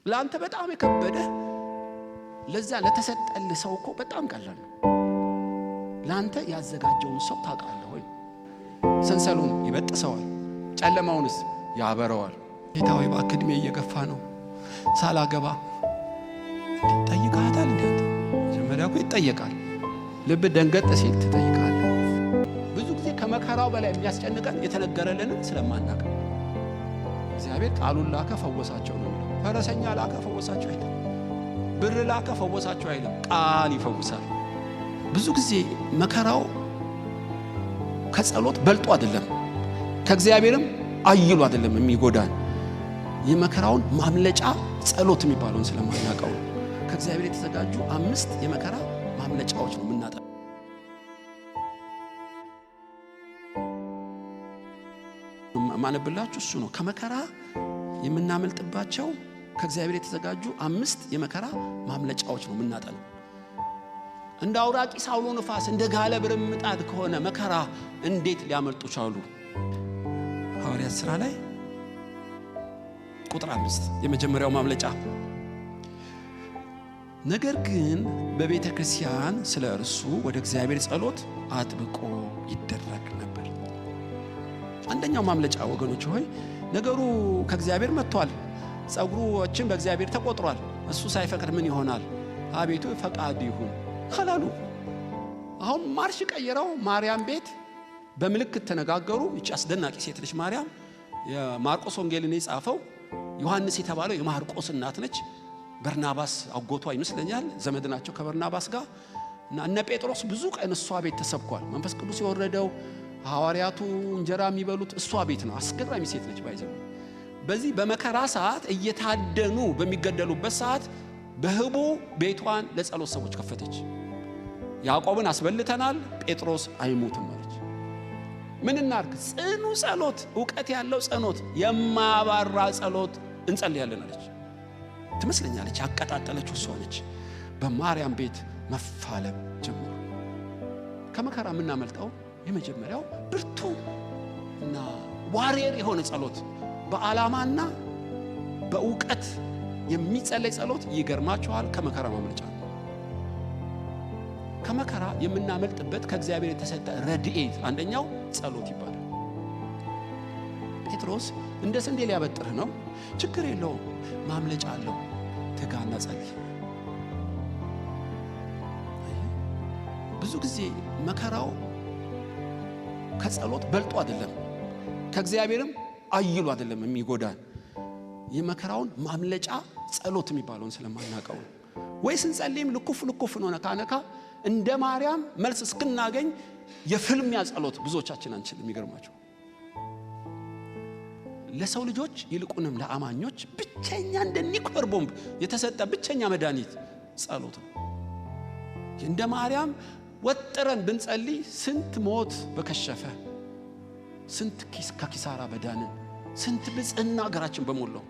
ላንተ በጣም የከበደ ለዛ ለተሰጠል ሰው እኮ በጣም ቀላል ነው። ላንተ ያዘጋጀውን ሰው ታውቃለህ ወይ? ሰንሰሉን ይበጥሰዋል፣ ጨለማውንስ ያበረዋል። ጌታ ሆይ እባክህ ዕድሜ እየገፋ ነው ሳላገባ ጠይቀሃታል እንዴ? መጀመሪያ እኮ ይጠየቃል። ልብ ደንገጥ ሲል ትጠይቃለህ። ብዙ ጊዜ ከመከራው በላይ የሚያስጨንቀን የተነገረልንን ስለማናውቅ። እግዚአብሔር ቃሉን ላከ ፈወሳቸው ነው። ፈረሰኛ ላከ ፈወሳቸው አይደለም። ብር ላከ ፈወሳቸው አይደለም። ቃል ይፈውሳል። ብዙ ጊዜ መከራው ከጸሎት በልጦ አይደለም፣ ከእግዚአብሔርም አይሉ አይደለም የሚጎዳን። የመከራውን ማምለጫ ጸሎት የሚባለውን ስለማናውቀው ከእግዚአብሔር የተዘጋጁ 5 የመከራ ማምለጫዎች ነው የምናጠ ማነብላችሁ እሱ ነው። ከመከራ የምናመልጥባቸው ከእግዚአብሔር የተዘጋጁ 5 የመከራ ማምለጫዎች ነው የምናጠነው። እንደ አውራቂስ አውሎ ነፋስ እንደ ጋለ ብረት ምጣድ ከሆነ መከራ እንዴት ሊያመልጡ ቻሉ? ሐዋርያት ሥራ ላይ ቁጥር 5 የመጀመሪያው ማምለጫ። ነገር ግን በቤተ ክርስቲያን ስለ እርሱ ወደ እግዚአብሔር ጸሎት አጥብቆ ይደረግ ነበር። አንደኛው ማምለጫ ወገኖች ሆይ ነገሩ ከእግዚአብሔር መጥቷል። ጸጉሩችን በእግዚአብሔር ተቆጥሯል። እሱ ሳይፈቅድ ምን ይሆናል? አቤቱ ፈቃድ ይሁን አላሉ። አሁን ማርሽ ቀይረው ማርያም ቤት በምልክት ተነጋገሩ። እቺ አስደናቂ ሴት ልጅ ማርያም የማርቆስ ወንጌልን የጻፈው ዮሐንስ የተባለው የማርቆስ እናት ነች። በርናባስ አጎቷ ይመስለኛል፣ ዘመድ ናቸው ከበርናባስ ጋር። እና እነ ጴጥሮስ ብዙ ቀን እሷ ቤት ተሰብኳል። መንፈስ ቅዱስ የወረደው ሐዋርያቱ እንጀራ የሚበሉት እሷ ቤት ነው። አስገራሚ ሴት ነች ባይዘው። በዚህ በመከራ ሰዓት እየታደኑ በሚገደሉበት ሰዓት በህቡ ቤቷን ለጸሎት ሰዎች ከፈተች። ያዕቆብን አስበልተናል፣ ጴጥሮስ አይሞትም አለች። ምን እናርግ? ጽኑ ጸሎት፣ ዕውቀት ያለው ጸሎት፣ የማያባራ ጸሎት እንጸልያለን አለች። ትመስለኛለች ያቀጣጠለችው እሷ ነች። በማርያም ቤት መፋለም ጀመሩ። ከመከራ የምናመልጠው የመጀመሪያው ብርቱ እና ዋሪየር የሆነ ጸሎት፣ በዓላማና በዕውቀት የሚጸለይ ጸሎት ይገርማችኋል ከመከራ ማምለጫ ነው። ከመከራ የምናመልጥበት ከእግዚአብሔር የተሰጠ ረድኤት አንደኛው ጸሎት ይባላል። ጴጥሮስ እንደ ስንዴ ሊያበጥርህ ነው፣ ችግር የለውም ማምለጫ አለው፣ ትጋና ጸልይ። ብዙ ጊዜ መከራው ከጸሎት በልጦ አይደለም፣ ከእግዚአብሔርም አይሉ አይደለም የሚጎዳን። የመከራውን ማምለጫ ጸሎት የሚባለውን ስለማናውቀው ወይ ስንጸልይም ልኩፍ ነው ነካ እንደ ማርያም መልስ እስክናገኝ የፍልሚያ ጸሎት ብዙዎቻችን አንችልም። የሚገርማቸው ለሰው ልጆች ይልቁንም ለአማኞች ብቸኛ እንደ ኒውክሌር ቦምብ የተሰጠ ብቸኛ መድኃኒት ጸሎት ነው። እንደ ማርያም ወጥረን ብንጸልይ ስንት ሞት በከሸፈ፣ ስንት ከኪሳራ በዳንን፣ ስንት ብጽዕና ሀገራችን በሞላው።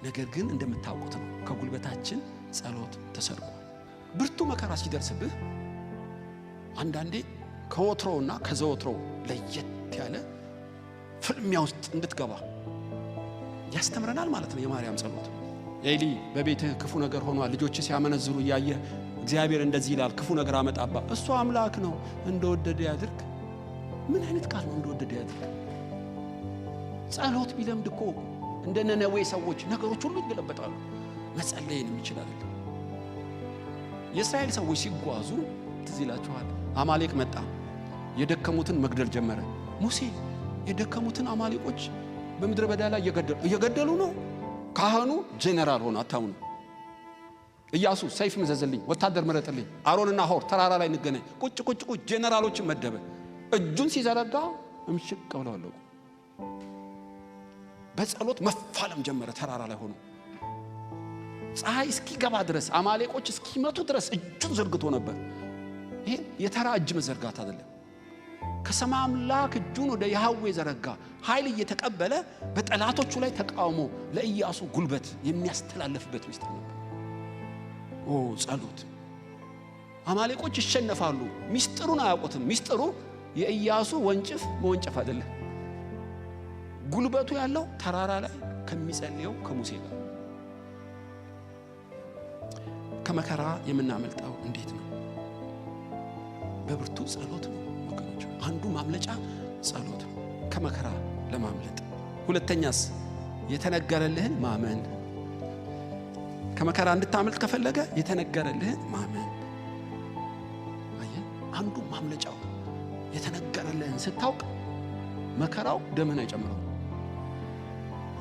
ነገር ግን እንደምታውቁት ነው ከጉልበታችን ጸሎት ተሰርቋል። ብርቱ መከራ ሲደርስብህ አንዳንዴ ከወትሮውና ከዘወትሮው ለየት ያለ ፍልሚያ ውስጥ እንድትገባ ያስተምረናል ማለት ነው የማርያም ጸሎት። ኤሊ በቤትህ ክፉ ነገር ሆኗል፣ ልጆች ሲያመነዝሩ እያየህ እግዚአብሔር እንደዚህ ይላል፣ ክፉ ነገር አመጣባ። እሱ አምላክ ነው፣ እንደወደደ ያድርግ። ምን አይነት ቃል ነው እንደወደደ ያድርግ? ጸሎት ቢለምድ እኮ እንደ ነነዌ ሰዎች ነገሮች ሁሉ ይገለበጣሉ። መጸለይንም ይችላል። የእስራኤል ሰዎች ሲጓዙ ትዝ ይላችኋል፣ አማሌቅ መጣ፣ የደከሙትን መግደል ጀመረ። ሙሴ የደከሙትን አማሌቆች በምድረ በዳ ላይ እየገደሉ ነው። ካህኑ ጄኔራል ሆነ። አታምኑ። ኢያሱ ሰይፍ መዘዘልኝ፣ ወታደር መረጥልኝ፣ አሮንና ሆር ተራራ ላይ እንገናኝ። ቁጭ ጄኔራሎችን መደበ። እጁን ሲዘረጋ እምሽቅ ብለው አለቁ። በጸሎት መፋለም ጀመረ። ተራራ ላይ ሆኖ ፀሐይ እስኪገባ ድረስ አማሌቆች እስኪመቱ ድረስ እጁን ዘርግቶ ነበር። ይሄ የተራ እጅ መዘርጋት አይደለም። ከሰማይ አምላክ እጁን ወደ ያህዌ ዘረጋ። ኃይል እየተቀበለ በጠላቶቹ ላይ ተቃውሞ ለኢያሱ ጉልበት የሚያስተላልፍበት ምስጢር ነበር። ጸሎት። አማሌቆች ይሸነፋሉ። ምስጢሩን አያውቁትም። ምስጢሩ የኢያሱ ወንጭፍ መወንጨፍ አይደለም። ጉልበቱ ያለው ተራራ ላይ ከሚጸልየው ከሙሴ ጋር። ከመከራ የምናመልጠው እንዴት ነው? በብርቱ ጸሎት ነው ወገኖች። አንዱ ማምለጫ ጸሎት ነው ከመከራ ለማምለጥ። ሁለተኛስ የተነገረልህን ማመን። ከመከራ እንድታመልጥ ከፈለገ የተነገረልህን ማመን። አንዱ ማምለጫው የተነገረልህን ስታውቅ መከራው ደምህን አይጨምረው።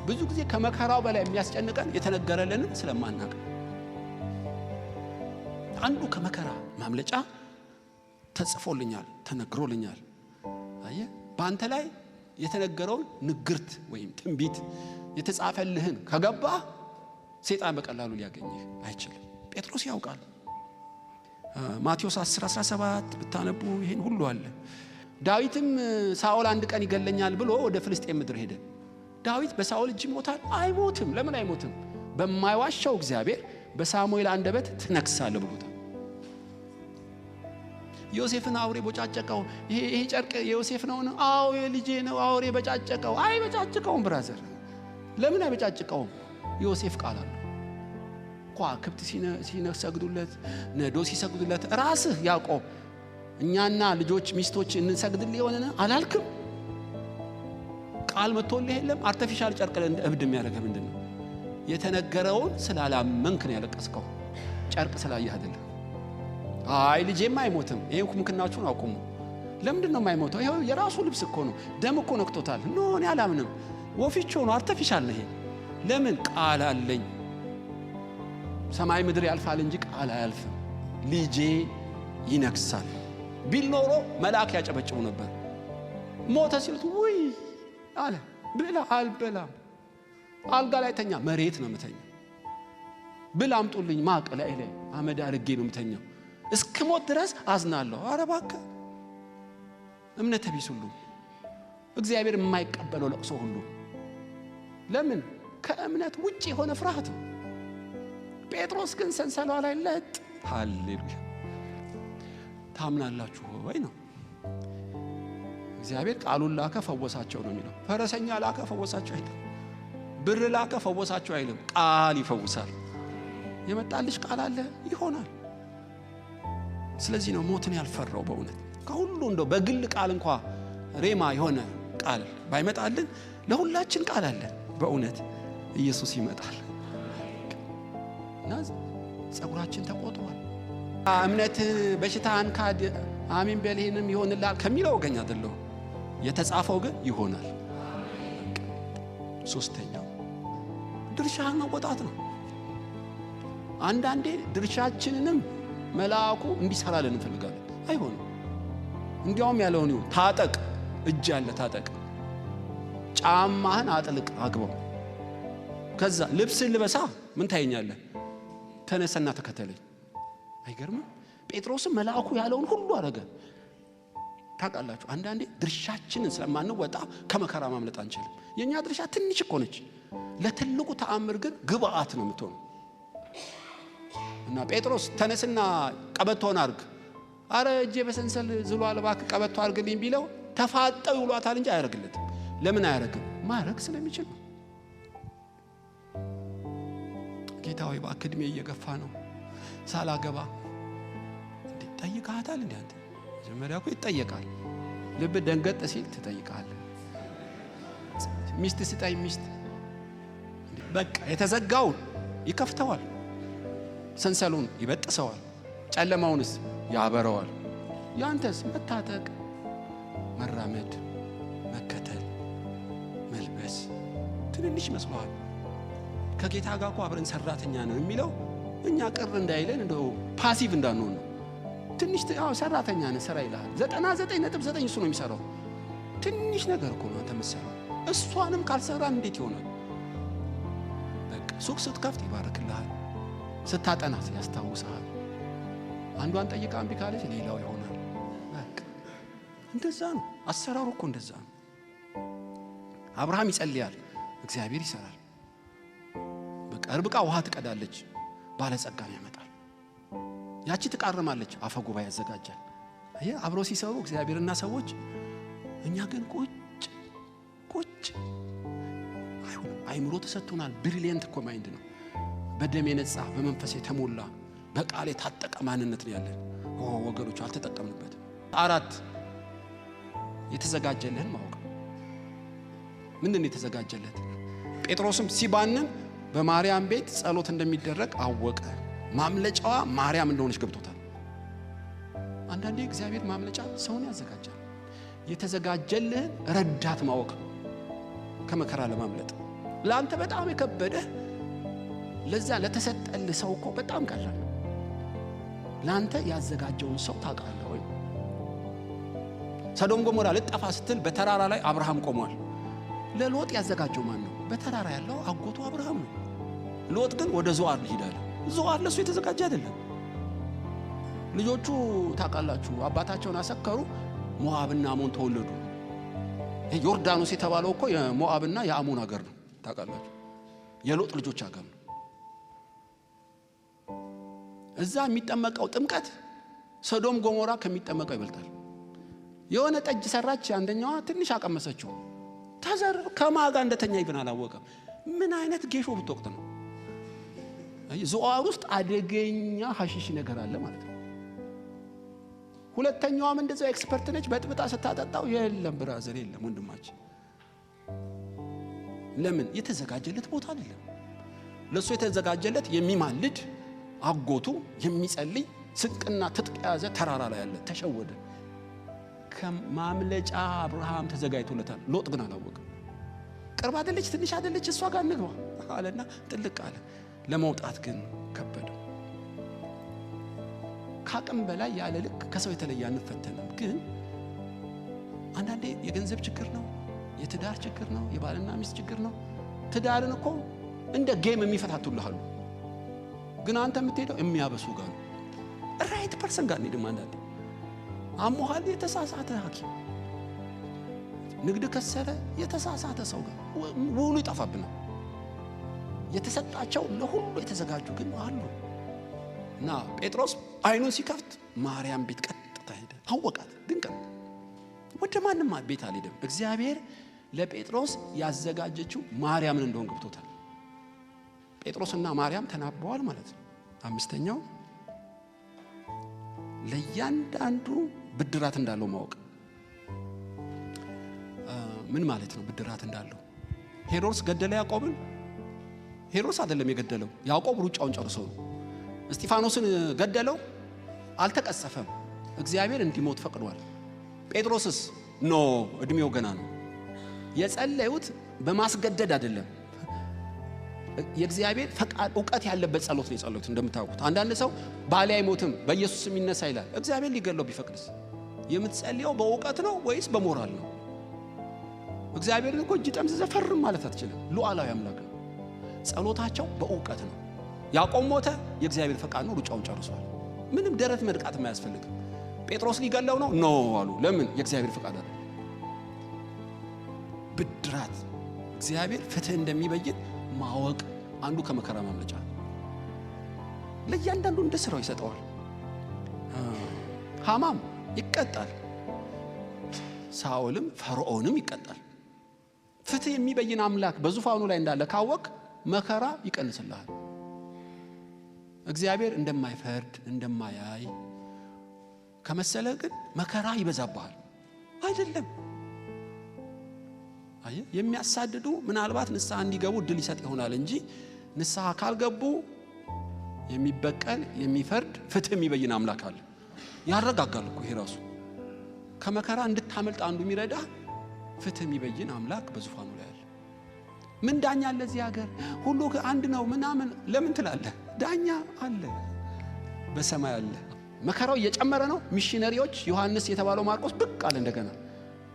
ብዙ ጊዜ ከመከራው በላይ የሚያስጨንቀን የተነገረልንን ስለማናውቅ። አንዱ ከመከራ ማምለጫ ተጽፎልኛል፣ ተነግሮልኛል። አየህ በአንተ ላይ የተነገረውን ንግርት ወይም ትንቢት የተጻፈልህን ከገባ ሰይጣን በቀላሉ ሊያገኝህ አይችልም። ጴጥሮስ ያውቃል። ማቴዎስ 10:17 ብታነቡ ይሄን ሁሉ አለ። ዳዊትም ሳኦል አንድ ቀን ይገለኛል ብሎ ወደ ፍልስጤም ምድር ሄደ። ዳዊት በሳኦል እጅ ይሞታል? አይሞትም። ለምን አይሞትም? በማይዋሻው እግዚአብሔር በሳሙኤል አንደበት ትነግሳለህ ብሎታል። ዮሴፍን አውሬ ቦጫጨቀው። ይሄ ጨርቅ የዮሴፍ ነው? አዎ የልጄ ነው። አውሬ በጫጨቀው። አይበጫጭቀውም ብራዘር። ለምን አይበጫጭቀውም? ዮሴፍ ቃል አለው። ከዋክብት ሲሰግዱለት፣ ነዶ ሲሰግዱለት፣ ራስህ ያዕቆብ እኛና ልጆች ሚስቶች እንሰግድልህ የሆነ አላልክም? ቃል መጥቶልህ የለም? አርቲፊሻል ጨርቅ እንደ እብድ የሚያደርገህ ምንድን ነው? የተነገረውን ስላላመንክ ነው ያለቀስከው፣ ጨርቅ ስላየህ አይደለም። አይ ልጄም አይሞትም። ይሄን ኩምክናችሁን አቁሙ። ለምንድን ነው የማይሞተው? ይሄው የራሱ ልብስ እኮ ነው፣ ደም እኮ ነክቶታል። ኖ እኔ አላምንም። ወፊቾ ነው፣ አርቲፊሻል ነው ይሄ። ለምን? ቃል አለኝ። ሰማይ ምድር ያልፋል እንጂ ቃል አያልፍም። ልጄ ይነግሳል ቢል ኖሮ መልአክ ያጨበጭቡ ነበር። ሞተ ሲሉት ውይ አለ። ብላ አልበላም። አልጋ ላይ ተኛ። መሬት ነው የምተኛው። ብላ አምጡልኝ ማቅ ላይ አመድ አድርጌ ነው የምተኛው። እስክሞት ድረስ አዝናለሁ። ኧረ እባክህ እምነተ ቢስ ሁሉ፣ እግዚአብሔር የማይቀበለው ለቅሶ ሁሉ። ለምን? ከእምነት ውጪ የሆነ ፍርሃት ነው። ጴጥሮስ ግን ሰንሰለቷ ላይ ለጥ። ሃሌሉያ። ታምናላችሁ ወይ ነው? እግዚአብሔር ቃሉን ላከ ፈወሳቸው ነው የሚለው። ፈረሰኛ ላከ ፈወሳቸው አይልም። ብር ላከ ፈወሳቸው አይልም። ቃል ይፈውሳል። የመጣልሽ ቃል አለ ይሆናል። ስለዚህ ነው ሞትን ያልፈራው። በእውነት ከሁሉ እንደው በግል ቃል እንኳ ሬማ የሆነ ቃል ባይመጣልን ለሁላችን ቃል አለ። በእውነት ኢየሱስ ይመጣል እና ጸጉራችን ተቆጥሯል። እምነት በሽታን ካድ አሜን በልሄንም ይሆንላል ከሚለው ወገኛ አይደለም። የተጻፈው ግን ይሆናል። ሶስተኛው ድርሻህን መወጣት ነው። አንዳንዴ ድርሻችንንም መልአኩ እንዲሰራልን እንፈልጋለን። አይሆንም። እንዲያውም ያለውን ይሁን። ታጠቅ፣ እጅ ያለ ታጠቅ፣ ጫማህን አጥልቅ፣ አግባው። ከዛ ልብስን ልበሳ። ምን ታየኛለህ? ተነሰና ተከተለኝ። አይገርምም? ጴጥሮስም መልአኩ ያለውን ሁሉ አረገ። ታውቃላችሁ አንዳንዴ ድርሻችንን ስለማንወጣ ከመከራ ማምለጥ አንችልም። የኛ ድርሻ ትንሽ እኮ ነች፣ ለትልቁ ተአምር ግን ግብአት ነው የምትሆነው። እና ጴጥሮስ ተነስና ቀበቶን አርግ። አረ እጄ በሰንሰል ዝሏል እባክህ ቀበቶ አርግልኝ ቢለው ተፋጠው ይሏታል እንጂ አያረግለትም። ለምን አያረግም? ማረግ ስለሚችል ነው። ጌታዬ እባክህ እድሜ እየገፋ ነው ሳላገባ እንዴ ጠይቀሃታል እንዴ? አንተ መጀመሪያ እኮ ይጠየቃል። ልብ ደንገጥ ሲል ትጠይቃለህ። ሚስት ስጠኝ ሚስት። በቃ የተዘጋውን ይከፍተዋል፣ ሰንሰሉን ይበጥሰዋል፣ ጨለማውንስ ያበረዋል። ያንተስ መታጠቅ፣ መራመድ፣ መከተል፣ መልበስ ትንንሽ መስሏል። ከጌታ ጋር እኮ አብረን ሰራተኛ ነው የሚለው እኛ ቅር እንዳይለን እንደው ፓሲቭ እንዳንሆን ነው። ትንሽ ሰራተኛ ነህ ስራ ይላል። 99.9 እሱ ነው የሚሰራው። ትንሽ ነገር እኮ ነው አንተ የምትሰራው። እሷንም ካልሰራን እንዴት ይሆናል? በቃ ሱቅ ስትከፍት ይባርክልሃል፣ ስታጠናት ያስታውስሃል። አንዷን ጠይቃ እምቢ ካለች ሌላው ይሆናል። በቃ እንደዛ ነው አሰራሩ እኮ እንደዛ ነው። አብርሃም ይጸልያል፣ እግዚአብሔር ይሰራል። በቃ ርብቃ ውሃ ትቀዳለች፣ ባለጸጋን ያመጣል። ያቺ ትቃርማለች፣ አፈ ጉባኤ ያዘጋጃል። ይሄ አብረው ሲሰሩ እግዚአብሔርና ሰዎች። እኛ ግን ቁጭ አይሁን። አይምሮ ተሰጥቶናል። ብሪሊየንት እኮ ማይንድ ነው። በደም የነጻ በመንፈስ የተሞላ በቃል የታጠቀ ማንነት ነው ያለን። ወገኖች አልተጠቀምንበትም። 4 የተዘጋጀልህን ማወቅ። ምንድነው የተዘጋጀለት? ጴጥሮስም ሲባንን በማርያም ቤት ጸሎት እንደሚደረግ አወቀ። ማምለጫዋ ማርያም እንደሆነች ገብቶታል። አንዳንዴ እግዚአብሔር ማምለጫ ሰውን ያዘጋጃል። የተዘጋጀልህን ረዳት ማወቅ ከመከራ ለማምለጥ ለአንተ በጣም የከበደ ለዛ ለተሰጠልህ ሰው እኮ በጣም ቀላል ነው። ለአንተ ያዘጋጀውን ሰው ታውቃለህ ወይ? ሰዶም ገሞራ ልጠፋ ስትል በተራራ ላይ አብርሃም ቆሟል። ለሎጥ ያዘጋጀው ማን ነው? በተራራ ያለው አጎቱ አብርሃም ነው። ሎጥ ግን ወደ ዞዓር ይሄዳል። ዞዓር ለሱ የተዘጋጀ አይደለም። ልጆቹ ታውቃላችሁ አባታቸውን አሰከሩ። ሞዓብና አሞን ተወለዱ። ዮርዳኖስ የተባለው እኮ የሞዓብና የአሞን ሀገር ነው። ታውቃላችሁ የሎጥ ልጆች ሀገር ነው። እዛ የሚጠመቀው ጥምቀት ሰዶም ገሞራ ከሚጠመቀው ይበልጣል። የሆነ ጠጅ ሰራች፣ አንደኛዋ ትንሽ አቀመሰችው። ተዘር ከማጋ እንደተኛ ይብን አላወቀም። ምን አይነት ጌሾ ብትወቅት ነው? ዞዓር ውስጥ አደገኛ ሐሺሽ ነገር አለ ማለት ነው። ሁለተኛዋም እንደዛው ኤክስፐርት ነች። በጥብጣ ስታጠጣው የለም ብራዘር፣ የለም ወንድማችን። ለምን? የተዘጋጀለት ቦታ አይደለም። ለሱ የተዘጋጀለት የሚማልድ አጎቱ የሚጸልይ ስንቅና ትጥቅ ያዘ ተራራ ላይ ያለ ተሸወደ። ከማምለጫ አብርሃም ተዘጋጅቶለታል። ሎጥ ግን አላወቀም። ቅርብ አይደለች፣ ትንሽ አይደለች፣ እሷ ጋር እንግባ አለና ጥልቅ አለ። ለመውጣት ግን ከበደው። ካቅም በላይ ያለ ልክ ከሰው የተለየ አንፈተንም። ግን አንዳንዴ የገንዘብ ችግር ነው፣ የትዳር ችግር ነው፣ የባልና ሚስት ችግር ነው። ትዳርን እኮ እንደ ጌም የሚፈታቱልሃሉ። ግን አንተ የምትሄደው የሚያበሱ ጋር ነው። ራይት ፐርሰን ጋር እንሄድም። አንዳንዴ አሞሃል፣ የተሳሳተ ሐኪም፣ ንግድ ከሰረ የተሳሳተ ሰው ጋር ውሉ ይጠፋብናል። የተሰጣቸው ለሁሉ የተዘጋጁ ግን አሉ። እና ጴጥሮስ አይኑን ሲከፍት ማርያም ቤት ቀጥታ ሄደ። አወቃት። ድንቅ ነው። ወደ ማንም ቤት አልሄደም። እግዚአብሔር ለጴጥሮስ ያዘጋጀችው ማርያምን እንደሆነ ገብቶታል። ጴጥሮስና ማርያም ተናበዋል ማለት ነው። 5ኛው ለእያንዳንዱ ብድራት እንዳለው ማወቅ። ምን ማለት ነው ብድራት እንዳለው? ሄሮድስ ገደለ ያዕቆብን? ሄሮድስ አይደለም የገደለው፣ ያዕቆብ ሩጫውን ጨርሶ ነው። እስጢፋኖስን ገደለው? አልተቀሰፈም፣ እግዚአብሔር እንዲሞት ፈቅዷል። ጴጥሮስስ ኖ እድሜው ገና ነው። የጸለዩት በማስገደድ አይደለም፣ የእግዚአብሔር ፈቃድ ዕውቀት ያለበት ጸሎት ነው የጸለዩት። እንደምታውቁት አንዳንድ ሰው ባሌ አይሞትም በኢየሱስ ስም ይነሳ ይላል። እግዚአብሔር ሊገለው ቢፈቅድስ? የምትጸልየው በዕውቀት ነው ወይስ በሞራል ነው? እግዚአብሔርን እኮ እጅ ጠምዝዘህ ፈርም ማለት አትችልም። ሉዓላዊ አምላክ ነው። ጸሎታቸው በዕውቀት ነው። ያዕቆብ ሞተ፣ የእግዚአብሔር ፈቃድ ነው፣ ሩጫውን ጨርሷል። ምንም ደረት መድቃት የማያስፈልግም። ጴጥሮስ ሊገለው ነው ኖ አሉ። ለምን? የእግዚአብሔር ፈቃድ አለ። ብድራት እግዚአብሔር ፍትህ እንደሚበይን ማወቅ አንዱ ከመከራ ማምለጫ። ለእያንዳንዱ እንደ ስራው ይሰጠዋል። ሃማም ይቀጣል፣ ሳኦልም ፈርዖንም ይቀጣል። ፍትህ የሚበይን አምላክ በዙፋኑ ላይ እንዳለ ካወቅ መከራ ይቀንስልሃል። እግዚአብሔር እንደማይፈርድ እንደማያይ ከመሰለ ግን መከራ ይበዛብሃል። አይደለም የሚያሳድዱ ምናልባት ንስሐ እንዲገቡ እድል ይሰጥ ይሆናል እንጂ ንስሐ ካልገቡ የሚበቀል የሚፈርድ ፍትህ የሚበይን አምላክ አለ። ያረጋጋል እኮ ይሄ ራሱ። ከመከራ እንድታመልጥ አንዱ የሚረዳ ፍትህ የሚበይን አምላክ በዙፋኑ ላይ አለ። ምን ዳኛ አለ እዚህ ሀገር? ሁሉ አንድ ነው ምናምን ለምን ትላለህ? ዳኛ አለ፣ በሰማይ አለ። መከራው እየጨመረ ነው። ሚሽነሪዎች ዮሐንስ የተባለው ማርቆስ ብቅ አለ፣ እንደገና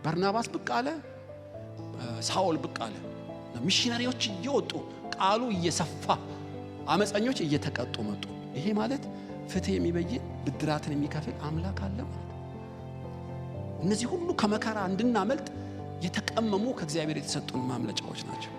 በርናባስ ብቅ አለ፣ ሳኦል ብቅ አለ። ሚሽነሪዎች እየወጡ ቃሉ እየሰፋ አመፀኞች እየተቀጡ መጡ። ይሄ ማለት ፍትህ የሚበይን ብድራትን የሚከፍል አምላክ አለ ማለት ነው። እነዚህ ሁሉ ከመከራ እንድናመልጥ የተቀመሙ ከእግዚአብሔር የተሰጡን ማምለጫዎች ናቸው።